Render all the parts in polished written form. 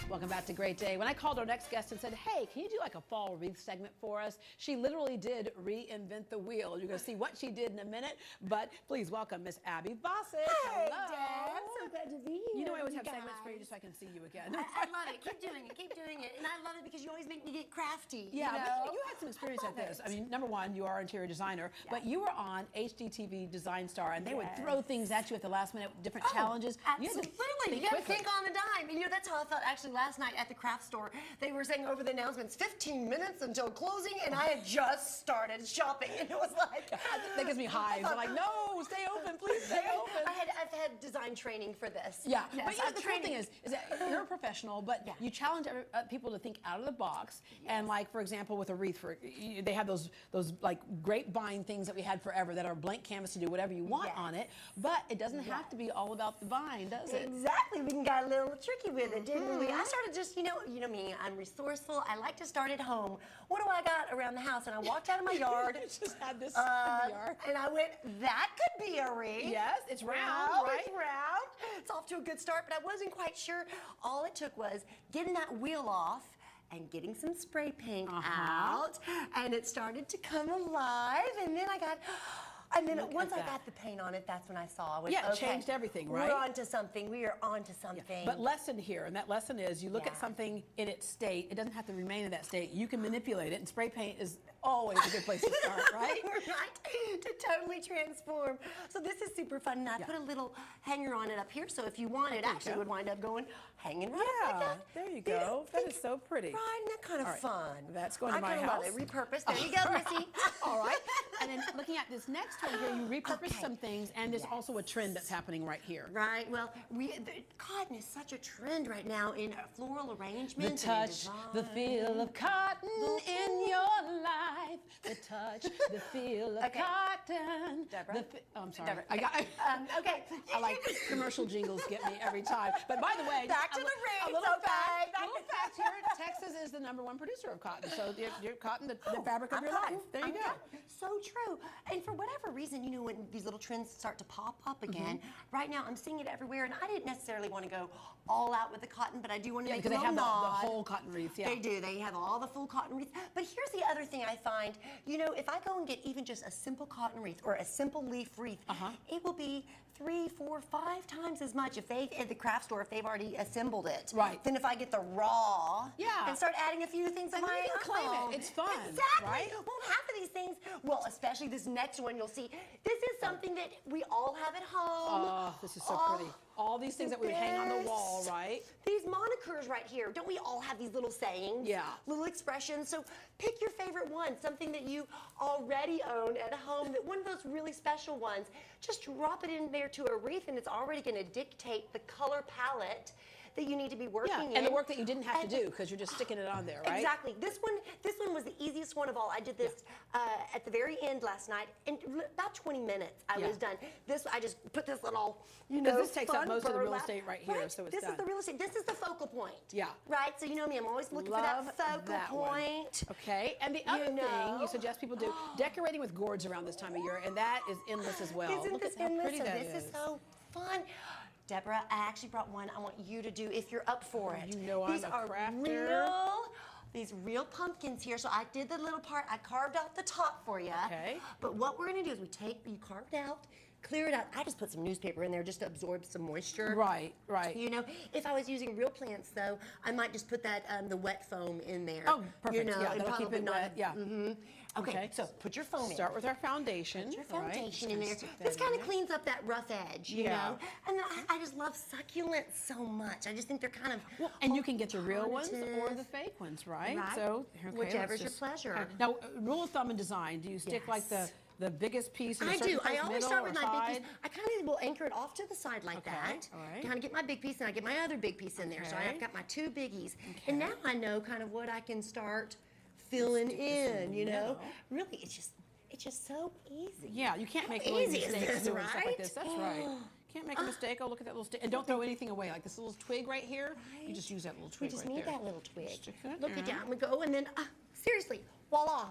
Welcome back to Great Day. When I called our next guest and said, hey, can you do like a fall wreath segment for us? She literally did reinvent the wheel. You're going to see what she did in a minute, but please welcome Miss Abby Vasek. Hey, hello. Dad. So glad to be here. You know I always have segments for you just so I can see you again. I love it. Keep doing it. Keep doing it. And I love it because you always make me get crafty. Yeah, you know? but you had some experience at this. I mean, number one, you are an interior designer, but you were on HGTV Design Star, and they would throw things at you at the last minute, different challenges. Absolutely. You got to think on the dime. And you know, that's how I felt actually last night at the craft store. They were saying over the announcements, 15 minutes until closing, and I had just started shopping, and it was like... that gives me highs. I'm like, no, stay open, please stay open. I've had design training for this. Yeah, yes, but you know, the cool thing is that you're a professional, but you challenge people to think out of the box. And like, for example, with a wreath, they have those like grapevine things that we had forever that are blank canvas to do whatever you want on it, but it doesn't have to be all about the vine, does it? Exactly. We got a little tricky with it, didn't we? I started just, you know me, I'm resourceful. I like to start at home. What do I got around the house? And I walked out of my yard. You just had this in the yard. And I went, that could be a wreath. Yes, it's round, right? It's round. It's off to a good start, but I wasn't quite sure. All it took was getting that wheel off and getting some spray paint out, and it started to come alive, and then I got... And then once I got the paint on it, that's when I saw. It changed everything, right? We're onto something. We are onto something. Yeah. But lesson here, and that lesson is you look at something in its state. It doesn't have to remain in that state. You can manipulate it, and spray paint is always a good place to start, right? Right, to totally transform. So this is super fun, and I put a little hanger on it up here, so if you want it, actually would wind up going hanging right up like that. There you go. That is so pretty. Right, isn't that kind of fun? That's going to my house. I love it. Repurpose. There you go, Missy. All right. And then looking at this next one here, you repurpose some things, and there's also a trend that's happening right here. Right. Well, cotton is such a trend right now in floral arrangements. The touch, the feel of cotton in your life. The touch, the feel of cotton. Deborah? I'm sorry. Deborah. I got. Okay. I like commercial jingles get me every time. But by the way, back to the wreath. A little fact here. Texas is the #1 producer of cotton. So your cotton, the fabric of your life. There you go. So true. And for whatever reason, you know, when these little trends start to pop up again, right now I'm seeing it everywhere, and I didn't necessarily want to go all out with the cotton, but I do want to make a because they have the nod. whole cotton wreath. Yeah, they do. They have all the full cotton wreath. But here's the other thing I find. You know, if I go and get even just a simple cotton wreath or a simple leaf wreath, it will be 3, 4, 5 times as much if they at the craft store if they've already assembled it. Right. Than if I get the raw. And start adding a few things of my own. Claim it. It's fun. Exactly. Right? Well, half of these things. Well, especially this next one, you'll see. This is something that we all have at home. Oh, this is so pretty. All these things that we would hang on the wall, right? These monikers right here. Don't we all have these little sayings? Yeah. Little expressions. So pick your favorite one, something that you already own at home, that one of those really special ones. Just drop it in there to a wreath, and it's already going to dictate the color palette that you need to be working in. And the work that you didn't have to do because you're just sticking it on there, right? Exactly. This one was the easiest one of all. I did this at the very end last night. In about 20 minutes, I was done. I just put this little, you know, this takes up most of the real estate right here, so it's This is the real estate. This is the focal point. Yeah. Right? So you know me, I'm always looking for that focal point. Okay. And the other thing you suggest people do, decorating with gourds around this time of year, and that is endless as well. Isn't this endless? This is so fun. Deborah, I actually brought one I want you to do if you're up for it. You know I'm a crafter. These real pumpkins here. So I did the little part. I carved out the top for you. Okay. But what we're going to do is you carve it out, clear it out. I just put some newspaper in there just to absorb some moisture. Right, right. You know, if I was using real plants, though, I might just put that the wet foam in there. Oh, perfect. You know, yeah, that'll keep it wet. Yeah. Okay, so put your foam in. Start with our foundation. Put your foundation in there. This kind of cleans up that rough edge, you know? And I just love succulents so much. I just think they're kind of... Well, and you can get the real ones or the fake ones, right? So, whichever's your pleasure. Now, rule of thumb in design, do you stick like the biggest piece in a certain place, I always start with my side? big piece. I kind of will anchor it off to the side like that. All right. Kind of get my big piece, and I get my other big piece in there. So I've got my 2 biggies. And now I know kind of what I can start filling in, you know? Really, it's just so easy. Yeah, you can't make How easy easy is mistakes this, doing stuff like this. right? That's right. Can't make a mistake. Oh, look at that little stick. And don't throw anything away. Like this little twig right here, you just use that little twig We just right need there. that little twig. Stick that Look at that. We go, and then, seriously, voila.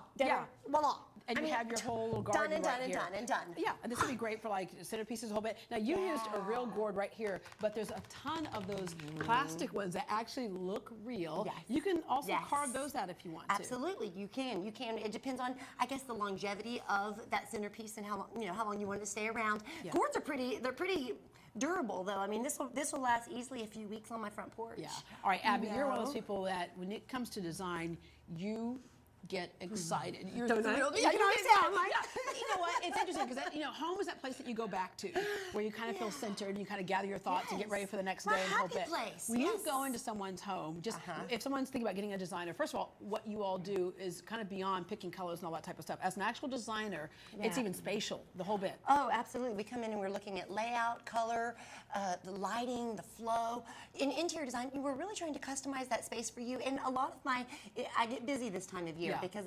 Voila. And you have your whole little garden done right here. done. Yeah, and this would be great for like centerpieces a whole bit. Now you used a real gourd right here, but there's a ton of those plastic ones that actually look real. Yes. You can also Yes. carve those out if you want to. Absolutely, you can. You can. It depends on, I guess, the longevity of that centerpiece and how long you want it to stay around. Yeah. Gourds are they're pretty durable, though. I mean, this will last easily a few weeks on my front porch. Yeah. All right, Abby, you're one of know? those people that when it comes to design, you get excited. You're Don't the I? real, Yeah, you know what I sound like. You know what? It's interesting because home is that place that you go back to, where you kind of feel centered and you kind of gather your thoughts and get ready for the next My day and the whole happy bit. place, When you yes. go into someone's home, just if someone's thinking about getting a designer, first of all, what you all do is kind of beyond picking colors and all that type of stuff. As an actual designer, it's Yeah. even spatial, the whole bit. Oh, absolutely. We come in and we're looking at layout, color, the lighting, the flow. In interior design, we're really trying to customize that space for you. And a lot of I get busy this time of year Yeah. because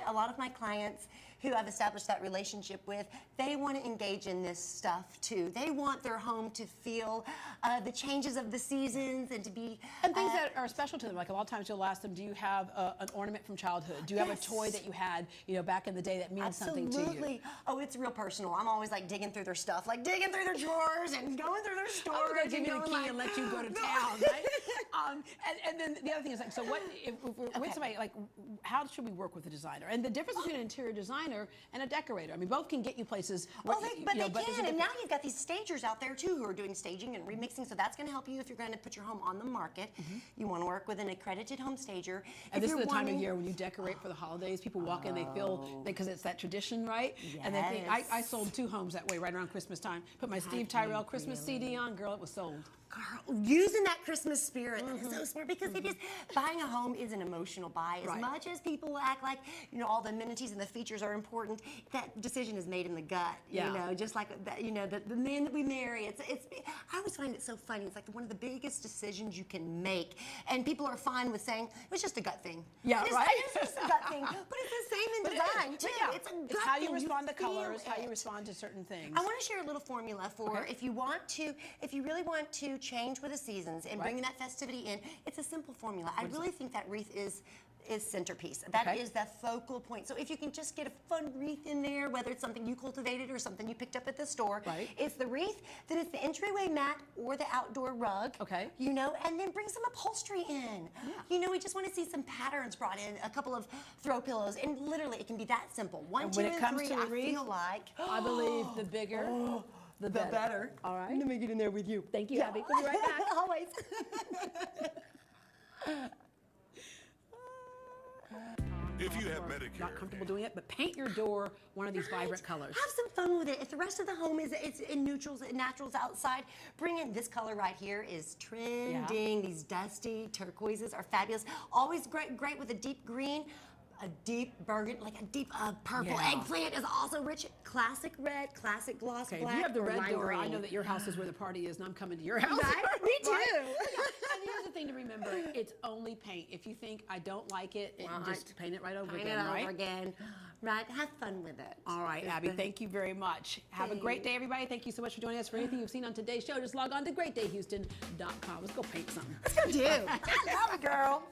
a lot of my clients who I've established that relationship with, they want to engage in this stuff too. They want their home to feel the changes of the seasons and to be... And things that are special to them. Like a lot of times you'll ask them, do you have an ornament from childhood? Do you have a toy that you had, back in the day that means something to you? Absolutely. Oh, it's real personal. I'm always like digging through their stuff, like digging through their drawers and going through their storage. I'm gonna give you the key and let you go to town, right? And then the other thing is like, so what if we're with somebody, like, how should we work with a designer? And the difference between an interior designer and a decorator. I mean, both can get you places. Well, Where, but they there's a can, and difference. now you've got these stagers out there too who are doing staging and remixing, so that's going to help you if you're going to put your home on the market. You want to work with an accredited home stager. And If this is you're the time of wanting- year when you decorate for the holidays. People walk in, they feel, because it's that tradition, right? And they think, Yes. I sold 2 homes that way right around Christmas time. Put my Steve Tyrell Christmas CD on, girl, it was sold. Girl, using that Christmas spirit is so smart because it is buying a home is an emotional buy. As Right. much as people act like all the amenities and the features are important, that decision is made in the gut. Yeah. Just like that. The man that we marry. It's. I always find it so funny. It's like one of the biggest decisions you can make, and people are fine with saying it's just a gut thing. Yeah, right. It's just a gut thing, but it's the same in But it design is. too. Yeah. It's a gut It's how you thing. respond to feel colors, how you it. respond to certain things. I want to share a little formula for Okay. if you really want to change with the seasons and bring that festivity in. It's a simple formula. I really think that wreath is centerpiece. That is the focal point. So if you can just get a fun wreath in there, whether it's something you cultivated or something you picked up at the store, it's the wreath, then it's the entryway mat or the outdoor rug. Okay. And then bring some upholstery in. We just want to see some patterns brought in, a couple of throw pillows, and literally it can be that simple. One, And two, when it and comes three. to the I wreath, feel like I believe the bigger, the better. All right. Let me get in there with you. Thank you, Abby. We'll be right back. Always. If you have Medicare, Not comfortable doing it, but paint your door one of these vibrant colors. Have some fun with it. If the rest of the home it's in neutrals and naturals outside, bring in this color right here is trending. These dusty turquoises are fabulous. Always great with a deep green. A deep burgundy, like a deep purple. Yeah. Eggplant is also rich. Classic red, classic gloss Okay, black. if you have the or red lime door, I green. know that your house is where the party is, and I'm coming to your house. Right? Me too. And here's the thing to remember: it's only paint. If you think I don't like it, just paint it right over Paint again, it right? over again. Right. Have fun with it. All right, Abby, thank you very much. Have a great day, everybody. Thank you so much for joining us. For anything you've seen on today's show, just log on to greatdayhouston.com. Let's go paint something. Let's go do. I love it, girl.